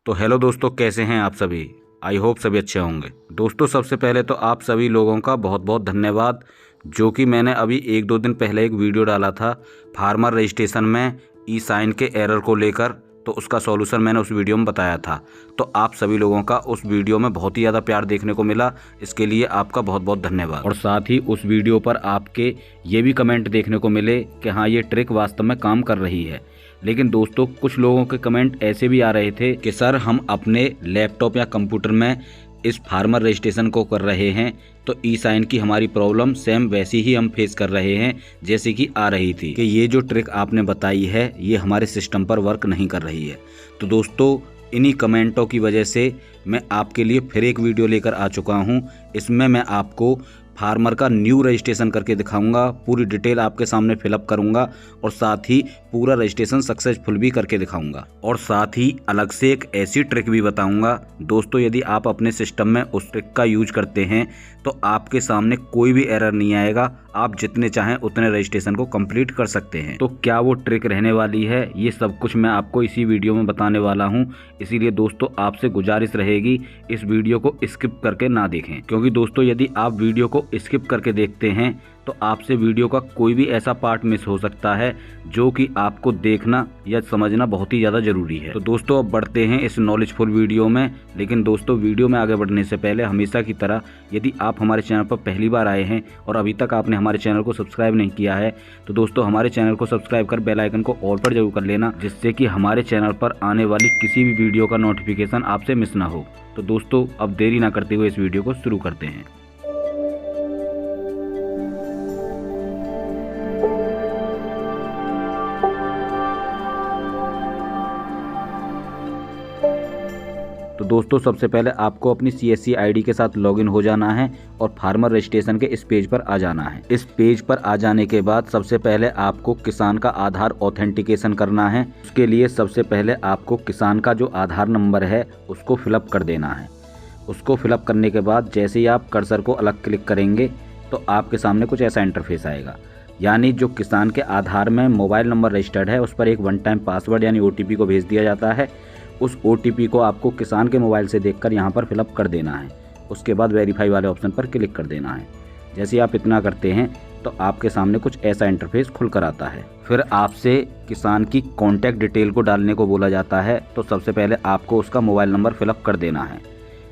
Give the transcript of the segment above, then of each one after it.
तो हेलो दोस्तों, कैसे हैं आप सभी। आई होप सभी अच्छे होंगे। दोस्तों सबसे पहले तो आप सभी लोगों का बहुत बहुत धन्यवाद, जो कि मैंने अभी 1-2 दिन पहले एक वीडियो डाला था फार्मर रजिस्ट्रेशन में ई साइन के एरर को लेकर। तो उसका सॉल्यूशन मैंने उस वीडियो में बताया था। तो आप सभी लोगों का उस वीडियो में बहुत ही ज़्यादा प्यार देखने को मिला, इसके लिए आपका बहुत बहुत धन्यवाद। और साथ ही उस वीडियो पर आपके ये भी कमेंट देखने को मिले कि हाँ, ये ट्रिक वास्तव में काम कर रही है। लेकिन दोस्तों कुछ लोगों के कमेंट ऐसे भी आ रहे थे कि सर हम अपने लैपटॉप या कंप्यूटर में इस फार्मर रजिस्ट्रेशन को कर रहे हैं तो ई साइन की हमारी प्रॉब्लम सेम वैसी ही हम फेस कर रहे हैं जैसे कि आ रही थी, कि ये जो ट्रिक आपने बताई है ये हमारे सिस्टम पर वर्क नहीं कर रही है। तो दोस्तों इन्हीं कमेंटों की वजह से मैं आपके लिए फिर एक वीडियो लेकर आ चुका हूँ। इसमें मैं आपको फार्मर का न्यू रजिस्ट्रेशन करके दिखाऊंगा, पूरी डिटेल आपके सामने फिलअप करूंगा और साथ ही पूरा रजिस्ट्रेशन सक्सेसफुल भी करके दिखाऊंगा। और साथ ही अलग से एक ऐसी ट्रिक भी बताऊंगा दोस्तों, यदि आप अपने सिस्टम में उस ट्रिक का यूज करते हैं तो आपके सामने कोई भी एरर नहीं आएगा, आप जितने चाहें उतने रजिस्ट्रेशन को कंप्लीट कर सकते हैं। तो क्या वो ट्रिक रहने वाली है, ये सब कुछ मैं आपको इसी वीडियो में बताने वाला हूँ। इसीलिए दोस्तों आपसे गुजारिश रहेगी इस वीडियो को स्किप करके ना देखें, क्योंकि दोस्तों यदि आप वीडियो को स्किप करके देखते हैं तो आपसे वीडियो का कोई भी ऐसा पार्ट मिस हो सकता है जो कि आपको देखना या समझना बहुत ही ज़्यादा ज़रूरी है। तो दोस्तों अब बढ़ते हैं इस नॉलेजफुल वीडियो में। लेकिन दोस्तों वीडियो में आगे बढ़ने से पहले हमेशा की तरह यदि आप हमारे चैनल पर पहली बार आए हैं और अभी तक आपने हमारे चैनल को सब्सक्राइब नहीं किया है तो दोस्तों हमारे चैनल को सब्सक्राइब कर बेल आइकन को ऑल पर जरूर कर लेना, जिससे कि हमारे चैनल पर आने वाली किसी भी वीडियो का नोटिफिकेशन आपसे मिस ना हो। तो दोस्तों अब देरी ना करते हुए इस वीडियो को शुरू करते हैं। तो दोस्तों सबसे पहले आपको अपनी CSC आईडी के साथ लॉगिन हो जाना है और फार्मर रजिस्ट्रेशन के इस पेज पर आ जाना है। इस पेज पर आ जाने के बाद सबसे पहले आपको किसान का आधार ऑथेंटिकेशन करना है। उसके लिए सबसे पहले आपको किसान का जो आधार नंबर है उसको फिलअप कर देना है। उसको फिलअप करने के बाद जैसे ही आप कर्सर को अलग क्लिक करेंगे तो आपके सामने कुछ ऐसा इंटरफेस आएगा, यानी जो किसान के आधार में मोबाइल नंबर रजिस्टर्ड है उस पर एक वन टाइम पासवर्ड यानी OTP को भेज दिया जाता है। उस OTP को आपको किसान के मोबाइल से देखकर यहाँ पर फिलअप कर देना है। उसके बाद वेरीफाई वाले ऑप्शन पर क्लिक कर देना है। जैसे आप इतना करते हैं तो आपके सामने कुछ ऐसा इंटरफेस खुलकर आता है। फिर आपसे किसान की कॉन्टैक्ट डिटेल को डालने को बोला जाता है। तो सबसे पहले आपको उसका मोबाइल नंबर फिलअप कर देना है।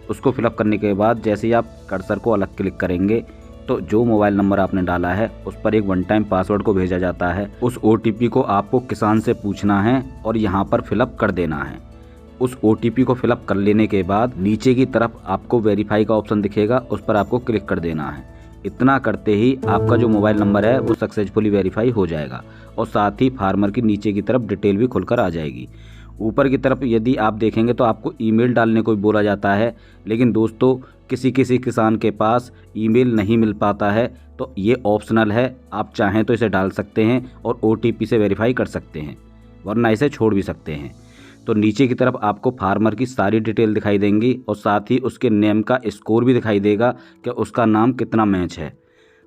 उसको फिलअप करने के बाद जैसे ही आप कर्सर को अलग क्लिक करेंगे तो जो मोबाइल नंबर आपने डाला है उस पर एक वन टाइम पासवर्ड को भेजा जाता है। उस OTP को आपको किसान से पूछना है और यहाँ पर फिलअप कर देना है। उस OTP को फिलअप कर लेने के बाद नीचे की तरफ आपको वेरीफाई का ऑप्शन दिखेगा, उस पर आपको क्लिक कर देना है। इतना करते ही आपका जो मोबाइल नंबर है वो सक्सेसफुली वेरीफाई हो जाएगा और साथ ही फार्मर की नीचे की तरफ डिटेल भी खुलकर आ जाएगी। ऊपर की तरफ यदि आप देखेंगे तो आपको ईमेल डालने को भी बोला जाता है, लेकिन दोस्तों किसी किसी किसान के पास ईमेल नहीं मिल पाता है तो ये ऑप्शनल है। आप चाहें तो इसे डाल सकते हैं और OTP से वेरीफाई कर सकते हैं, वरना इसे छोड़ भी सकते हैं। तो नीचे की तरफ आपको फार्मर की सारी डिटेल दिखाई देंगी और साथ ही उसके नेम का स्कोर भी दिखाई देगा कि उसका नाम कितना मैच है।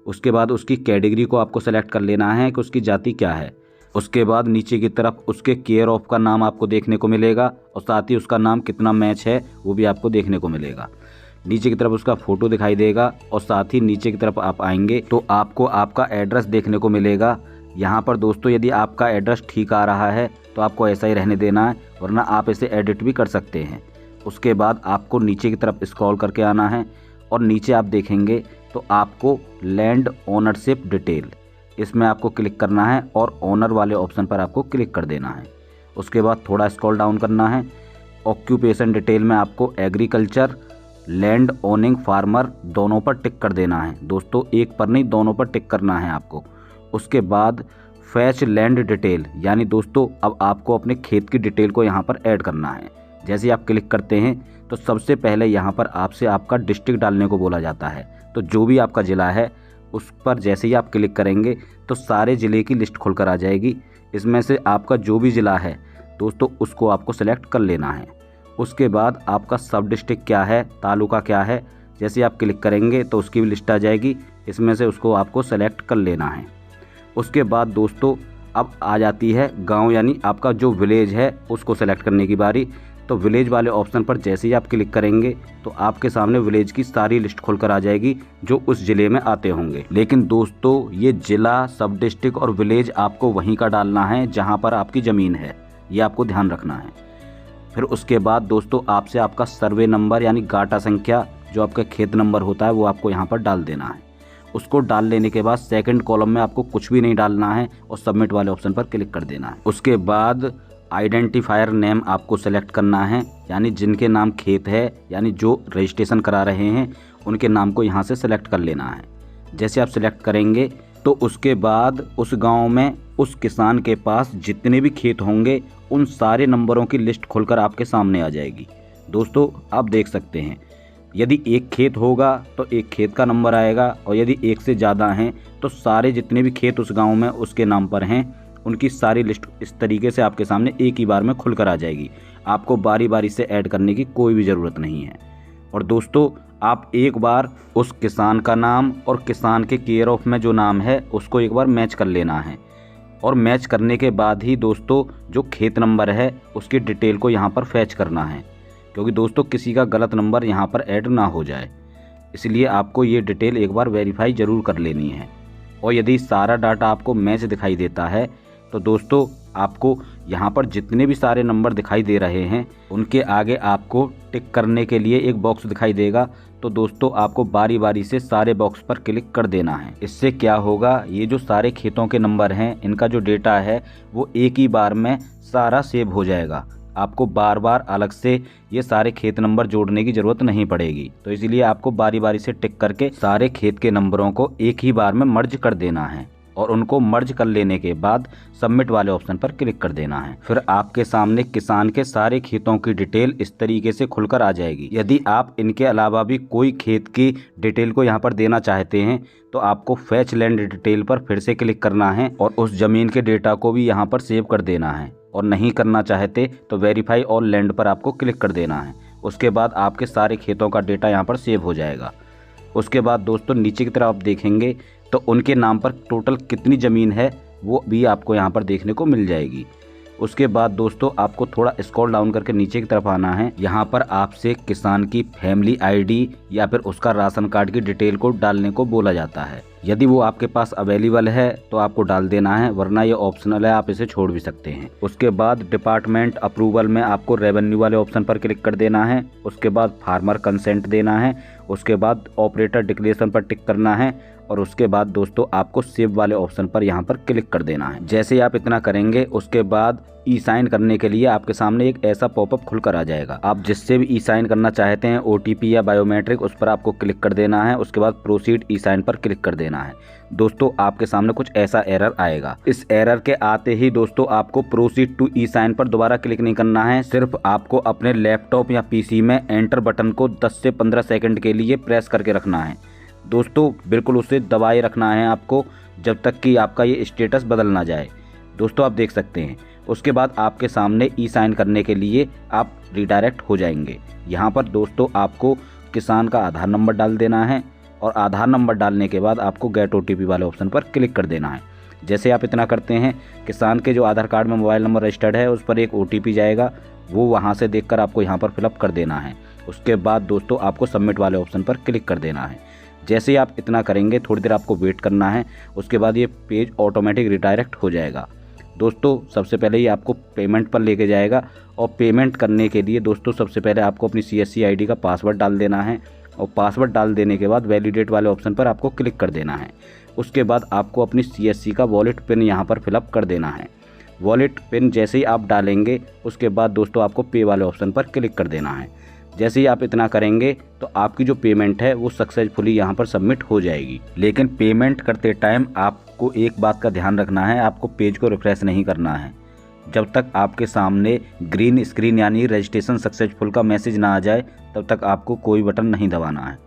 उसके बाद उसकी कैटेगरी को आपको सेलेक्ट कर लेना है कि उसकी जाति क्या है। उसके बाद नीचे की तरफ उसके केयर ऑफ का नाम आपको देखने को मिलेगा और साथ ही उसका नाम कितना मैच है वो भी आपको देखने को मिलेगा। नीचे की तरफ उसका फ़ोटो दिखाई देगा और साथ ही नीचे की तरफ आप आएंगे तो आपको आपका एड्रेस देखने को मिलेगा। यहाँ पर दोस्तों यदि आपका एड्रेस ठीक आ रहा है तो आपको ऐसा ही रहने देना है, वरना आप इसे एडिट भी कर सकते हैं। उसके बाद आपको नीचे की तरफ स्क्रॉल करके आना है और नीचे आप देखेंगे तो आपको लैंड ओनरशिप डिटेल, इसमें आपको क्लिक करना है और ओनर वाले ऑप्शन पर आपको क्लिक कर देना है। उसके बाद थोड़ा स्क्रॉल डाउन करना है। ऑक्यूपेशन डिटेल में आपको एग्रीकल्चर, लैंड ओनिंग फार्मर दोनों पर टिक कर देना है। दोस्तों एक पर नहीं, दोनों पर टिक करना है आपको। उसके बाद फैच लैंड डिटेल, यानी दोस्तों अब आपको अपने खेत की डिटेल को यहाँ पर ऐड करना है। जैसे आप क्लिक करते हैं तो सबसे पहले यहाँ पर आपसे आपका डिस्ट्रिक्ट डालने को बोला जाता है। तो जो भी आपका ज़िला है उस पर जैसे ही आप क्लिक करेंगे तो सारे ज़िले की लिस्ट खुलकर आ जाएगी। इसमें से आपका जो भी ज़िला है दोस्तों उसको आपको सेलेक्ट कर लेना है। उसके बाद आपका सब डिस्ट्रिक्ट क्या है, तालुका क्या है, जैसे आप क्लिक करेंगे तो उसकी भी लिस्ट आ जाएगी। इसमें से उसको आपको सेलेक्ट कर लेना है। उसके बाद दोस्तों अब आ जाती है गांव, यानी आपका जो विलेज है उसको सेलेक्ट करने की बारी। तो विलेज वाले ऑप्शन पर जैसे ही आप क्लिक करेंगे तो आपके सामने विलेज की सारी लिस्ट खुलकर आ जाएगी जो उस ज़िले में आते होंगे। लेकिन दोस्तों ये ज़िला, सब डिस्ट्रिक्ट और विलेज आपको वहीं का डालना है जहां पर आपकी ज़मीन है, ये आपको ध्यान रखना है। फिर उसके बाद दोस्तों आपसे आपका सर्वे नंबर यानी गाटा संख्या जो आपका खेत नंबर होता है वो आपको यहाँ पर डाल देना है। उसको डाल लेने के बाद सेकंड कॉलम में आपको कुछ भी नहीं डालना है और सबमिट वाले ऑप्शन पर क्लिक कर देना है। उसके बाद आइडेंटिफायर नेम आपको सेलेक्ट करना है, यानी जिनके नाम खेत है यानी जो रजिस्ट्रेशन करा रहे हैं उनके नाम को यहाँ से सेलेक्ट कर लेना है। जैसे आप सेलेक्ट करेंगे तो उसके बाद उस गांव में उस किसान के पास जितने भी खेत होंगे उन सारे नंबरों की लिस्ट खुलकर आपके सामने आ जाएगी। दोस्तों आप देख सकते हैं यदि एक खेत होगा तो एक खेत का नंबर आएगा और यदि एक से ज़्यादा हैं तो सारे जितने भी खेत उस गांव में उसके नाम पर हैं उनकी सारी लिस्ट इस तरीके से आपके सामने एक ही बार में खुलकर आ जाएगी। आपको बारी बारी से ऐड करने की कोई भी ज़रूरत नहीं है। और दोस्तों आप एक बार उस किसान का नाम और किसान के केयर ऑफ में जो नाम है उसको एक बार मैच कर लेना है और मैच करने के बाद ही दोस्तों जो खेत नंबर है उसकी डिटेल को यहाँ पर फैच करना है, क्योंकि दोस्तों किसी का गलत नंबर यहाँ पर ऐड ना हो जाए, इसलिए आपको ये डिटेल एक बार वेरीफाई ज़रूर कर लेनी है। और यदि सारा डाटा आपको मैच दिखाई देता है तो दोस्तों आपको यहाँ पर जितने भी सारे नंबर दिखाई दे रहे हैं उनके आगे आपको टिक करने के लिए एक बॉक्स दिखाई देगा। तो दोस्तों आपको बारी बारी से सारे बॉक्स पर क्लिक कर देना है। इससे क्या होगा, ये जो सारे खेतों के नंबर हैं इनका जो डेटा है वो एक ही बार में सारा सेव हो जाएगा। आपको बार बार अलग से ये सारे खेत नंबर जोड़ने की ज़रूरत नहीं पड़ेगी। तो इसीलिए आपको बारी बारी से टिक करके सारे खेत के नंबरों को एक ही बार में मर्ज कर देना है और उनको मर्ज कर लेने के बाद सबमिट वाले ऑप्शन पर क्लिक कर देना है। फिर आपके सामने किसान के सारे खेतों की डिटेल इस तरीके से खुलकर आ जाएगी। यदि आप इनके अलावा भी कोई खेत की डिटेल को यहाँ पर देना चाहते हैं तो आपको फैच लैंड डिटेल पर फिर से क्लिक करना है और उस जमीन के डेटा को भी यहाँ पर सेव कर देना है। और नहीं करना चाहते तो वेरीफाई ऑल लैंड पर आपको क्लिक कर देना है। उसके बाद आपके सारे खेतों का डेटा यहाँ पर सेव हो जाएगा। उसके बाद दोस्तों नीचे की तरफ आप देखेंगे तो उनके नाम पर टोटल कितनी ज़मीन है वो भी आपको यहाँ पर देखने को मिल जाएगी। उसके बाद दोस्तों आपको थोड़ा स्क्रॉल डाउन करके नीचे की तरफ आना है। यहाँ पर आपसे किसान की फैमिली आईडी या फिर उसका राशन कार्ड की डिटेल को डालने को बोला जाता है। यदि वो आपके पास अवेलेबल है तो आपको डाल देना है, वरना ये ऑप्शनल है, आप इसे छोड़ भी सकते हैं। उसके बाद डिपार्टमेंट अप्रूवल में आपको रेवेन्यू वाले ऑप्शन पर क्लिक कर देना है। उसके बाद फार्मर कंसेंट देना है। उसके बाद ऑपरेटर डिक्लेरेशन पर टिक करना है और उसके बाद दोस्तों आपको सेव वाले ऑप्शन पर यहाँ पर क्लिक कर देना है। जैसे आप इतना करेंगे उसके बाद ई साइन करने के लिए आपके सामने एक ऐसा पॉपअप खुलकर आ जाएगा। आप जिससे भी ई साइन करना चाहते हैं OTP या बायोमेट्रिक, उस पर आपको क्लिक कर देना है। उसके बाद प्रोसीड ई साइन पर क्लिक कर देना है। दोस्तों आपके सामने कुछ ऐसा एरर आएगा। इस एरर के आते ही दोस्तों आपको प्रोसीड टू ई साइन पर दोबारा क्लिक नहीं करना है। सिर्फ आपको अपने लैपटॉप या PC में एंटर बटन को 10 से 15 सेकंड के लिए प्रेस करके रखना है। दोस्तों बिल्कुल उसे दबाए रखना है आपको जब तक कि आपका ये स्टेटस बदल ना जाए। दोस्तों आप देख सकते हैं उसके बाद आपके सामने ई साइन करने के लिए आप रिडायरेक्ट हो जाएंगे। यहाँ पर दोस्तों आपको किसान का आधार नंबर डाल देना है और आधार नंबर डालने के बाद आपको गेट OTP वाले ऑप्शन पर क्लिक कर देना है। जैसे आप इतना करते हैं किसान के जो आधार कार्ड में मोबाइल नंबर रजिस्टर्ड है उस पर एक OTP जाएगा, वो वहाँ से देखकर आपको यहाँ पर फिलअप कर देना है। उसके बाद दोस्तों आपको सबमिट वाले ऑप्शन पर क्लिक कर देना है। जैसे ही आप इतना करेंगे थोड़ी देर आपको वेट करना है। उसके बाद ये पेज ऑटोमेटिक रिडायरेक्ट हो जाएगा। दोस्तों सबसे पहले ये आपको पेमेंट पर लेके जाएगा और पेमेंट करने के लिए दोस्तों सबसे पहले आपको अपनी CSC ID का पासवर्ड डाल देना है और पासवर्ड डाल देने के बाद वैलिडेट वाले ऑप्शन पर आपको क्लिक कर देना है। उसके बाद आपको अपनी CSC का वॉलेट पिन यहाँ पर फिलअप कर देना है। वॉलेट पिन जैसे ही आप डालेंगे उसके बाद दोस्तों आपको पे वाले ऑप्शन पर क्लिक कर देना है। जैसे ही आप इतना करेंगे तो आपकी जो पेमेंट है वो सक्सेसफुली यहाँ पर सबमिट हो जाएगी। लेकिन पेमेंट करते टाइम आपको एक बात का ध्यान रखना है, आपको पेज को रिफ्रेश नहीं करना है जब तक आपके सामने ग्रीन स्क्रीन यानी रजिस्ट्रेशन सक्सेसफुल का मैसेज ना आ जाए तब तक आपको कोई बटन नहीं दबाना है।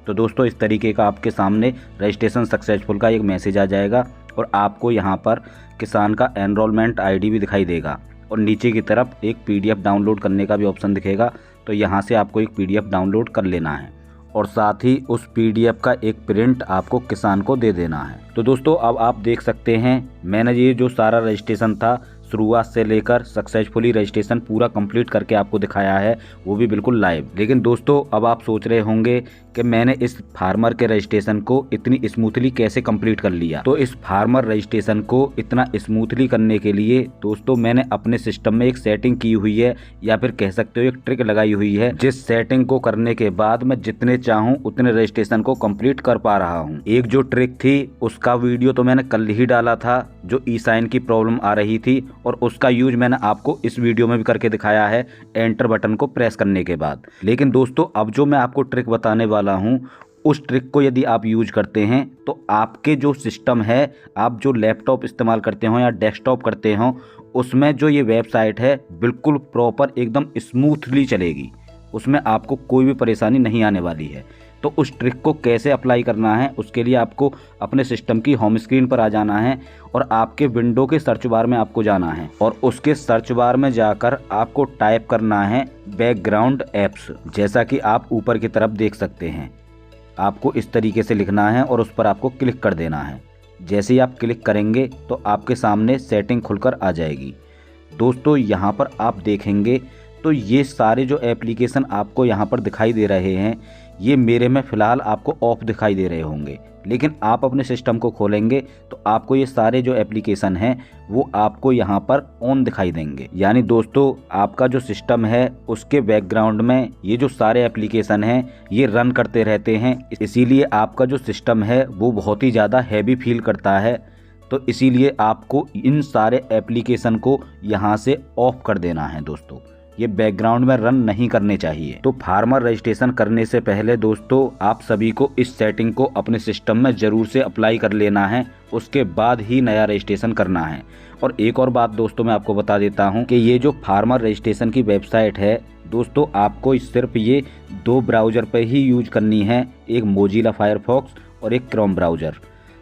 तो दोस्तों इस तरीके का आपके सामने रजिस्ट्रेशन सक्सेसफुल का एक मैसेज आ जाएगा और आपको यहाँ पर किसान का एनरोलमेंट ID भी दिखाई देगा और नीचे की तरफ एक PDF डाउनलोड करने का भी ऑप्शन दिखेगा। तो यहाँ से आपको एक PDF डाउनलोड कर लेना है और साथ ही उस PDF का एक प्रिंट आपको किसान को दे देना है। तो दोस्तों अब आप देख सकते हैं मैंने ये जो सारा रजिस्ट्रेशन था शुरुआत से लेकर सक्सेसफुली रजिस्ट्रेशन पूरा कंप्लीट करके आपको दिखाया है, वो भी बिल्कुल लाइव। लेकिन दोस्तों अब आप सोच रहे होंगे कि मैंने इस फार्मर के रजिस्ट्रेशन को इतनी स्मूथली कैसे कंप्लीट कर लिया। तो इस फार्मर रजिस्ट्रेशन को इतना स्मूथली करने के लिए दोस्तों मैंने अपने सिस्टम में एक सेटिंग की हुई है, या फिर कह सकते हो एक ट्रिक लगाई हुई है, जिस सेटिंग को करने के बाद मैं जितने चाहूं उतने रजिस्ट्रेशन को कंप्लीट कर पा रहा हूं। एक जो ट्रिक थी उसका वीडियो तो मैंने कल ही डाला था, जो ई साइन की प्रॉब्लम आ रही थी, और उसका यूज मैंने आपको इस वीडियो में भी करके दिखाया है एंटर बटन को प्रेस करने के बाद। लेकिन दोस्तों अब जो मैं आपको ट्रिक बताने वाला हूं, उस ट्रिक को यदि आप यूज करते हैं तो आपके जो सिस्टम है, आप जो लैपटॉप इस्तेमाल करते हो या डेस्कटॉप करते हो, उसमें जो ये वेबसाइट है बिल्कुल प्रॉपर एकदम स्मूथली चलेगी, उसमें आपको कोई भी परेशानी नहीं आने वाली है। तो उस ट्रिक को कैसे अप्लाई करना है, उसके लिए आपको अपने सिस्टम की होम स्क्रीन पर आ जाना है और आपके विंडो के सर्च बार में आपको जाना है, और उसके सर्च बार में जाकर आपको टाइप करना है बैकग्राउंड ऐप्स। जैसा कि आप ऊपर की तरफ देख सकते हैं, आपको इस तरीके से लिखना है और उस पर आपको क्लिक कर देना है। जैसे ही आप क्लिक करेंगे तो आपके सामने सेटिंग खुलकर आ जाएगी। दोस्तों यहाँ पर आप देखेंगे तो ये सारे जो एप्लीकेशन आपको यहाँ पर दिखाई दे रहे हैं, ये मेरे में फ़िलहाल आपको ऑफ दिखाई दे रहे होंगे, लेकिन आप अपने सिस्टम को खोलेंगे तो आपको ये सारे जो एप्लीकेशन हैं वो आपको यहाँ पर ऑन दिखाई देंगे। यानी दोस्तों आपका जो सिस्टम है उसके बैकग्राउंड में ये जो सारे एप्लीकेशन हैं ये रन करते रहते हैं, इसीलिए आपका जो सिस्टम है वो बहुत ही ज़्यादा हैवी फील करता है। तो इसीलिए आपको इन सारे एप्लीकेशन को यहाँ से ऑफ कर देना है दोस्तों, ये बैकग्राउंड में रन नहीं करने चाहिए। तो फार्मर रजिस्ट्रेशन करने से पहले दोस्तों आप सभी को इस सेटिंग को अपने सिस्टम में ज़रूर से अप्लाई कर लेना है, उसके बाद ही नया रजिस्ट्रेशन करना है। और एक और बात दोस्तों मैं आपको बता देता हूं कि ये जो फार्मर रजिस्ट्रेशन की वेबसाइट है दोस्तों, आपको सिर्फ ये 2 ब्राउज़र पर ही यूज करनी है, एक मोजिला फायरफॉक्स और एक क्रोम ब्राउज़र।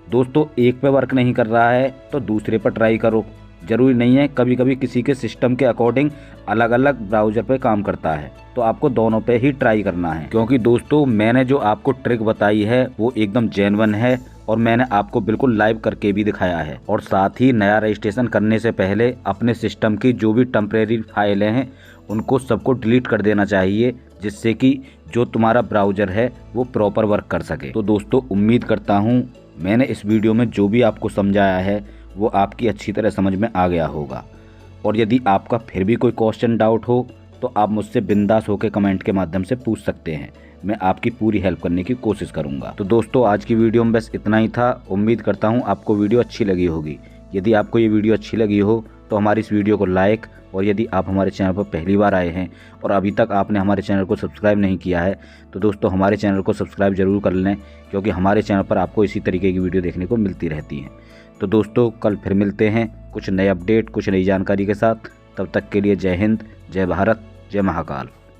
दोस्तों एक पे वर्क नहीं कर रहा है तो दूसरे पर ट्राई करो, ज़रूरी नहीं है, कभी कभी किसी के सिस्टम के अकॉर्डिंग अलग अलग ब्राउज़र पे काम करता है, तो आपको दोनों पे ही ट्राई करना है। क्योंकि दोस्तों मैंने जो आपको ट्रिक बताई है वो एकदम जेन्युइन है और मैंने आपको बिल्कुल लाइव करके भी दिखाया है। और साथ ही नया रजिस्ट्रेशन करने से पहले अपने सिस्टम की जो भी टेम्परेरी फाइलें हैं उनको सबको डिलीट कर देना चाहिए, जिससे कि जो तुम्हारा ब्राउज़र है वो प्रॉपर वर्क कर सके। तो दोस्तों उम्मीद करता हूँ मैंने इस वीडियो में जो भी आपको समझाया है वो आपकी अच्छी तरह समझ में आ गया होगा। और यदि आपका फिर भी कोई क्वेश्चन डाउट हो तो आप मुझसे बिंदास होकर कमेंट के माध्यम से पूछ सकते हैं, मैं आपकी पूरी हेल्प करने की कोशिश करूंगा। तो दोस्तों आज की वीडियो में बस इतना ही था, उम्मीद करता हूं आपको वीडियो अच्छी लगी होगी। यदि आपको ये वीडियो अच्छी लगी हो तो हमारी इस वीडियो को लाइक, और यदि आप हमारे चैनल पर पहली बार आए हैं और अभी तक आपने हमारे चैनल को सब्सक्राइब नहीं किया है तो दोस्तों हमारे चैनल को सब्सक्राइब ज़रूर कर लें, क्योंकि हमारे चैनल पर आपको इसी तरीके की वीडियो देखने को मिलती रहती हैं। तो दोस्तों कल फिर मिलते हैं कुछ नए अपडेट, कुछ नई जानकारी के साथ। तब तक के लिए जय हिंद, जय भारत, जय महाकाल।